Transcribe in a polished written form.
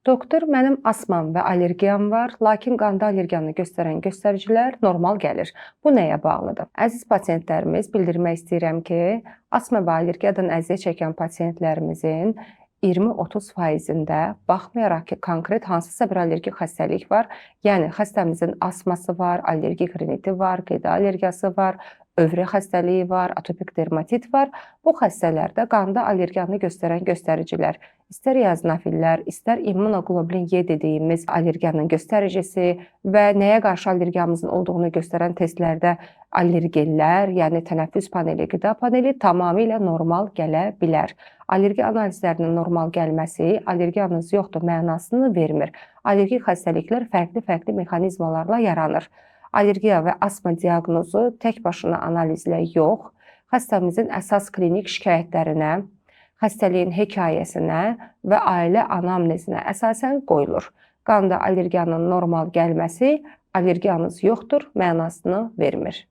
Doktor, mənim asmam və allergiyam var, lakin qanda allergiyanı göstərən göstəricilər normal gəlir. Bu nəyə bağlıdır? Əziz pasientlərimiz, bildirmək istəyirəm ki, asma və allergiyadan əziyyət çəkən pasientlərimizin 20-30%-də baxmayaraq ki, konkret hansısa bir allergik xəstəlik var, yəni xəstəmizin asması var, allergik riniti var, qida allergiyası var, övrə xəstəliyi var, atopik dermatit var. Bu xəstələrdə qanda allergiyanı göstərən göstəricilər, istər eozinofillər, istər immunoqlobullin Y dediyimiz allergiyanın göstəricisi və nəyə qarşı allergiyamızın olduğunu göstərən testlərdə allergenlər, yəni tənəffüs paneli, qida paneli tamamilə normal gələ bilər. Allergiya analizlərinin normal gəlməsi allergiyanız yoxdur mənasını vermir. Allergik xəstəliklər fərqli mexanizmalarla yaranır. Allergiya və asma diaqnozu tək başına analizlə yox, xəstəmizin əsas klinik şikayətlərinə, xəstəliyin hekayəsinə və ailə anamnezinə əsasən qoyulur. Qanda allergiyanın normal gəlməsi allergiyanız yoxdur mənasını vermir.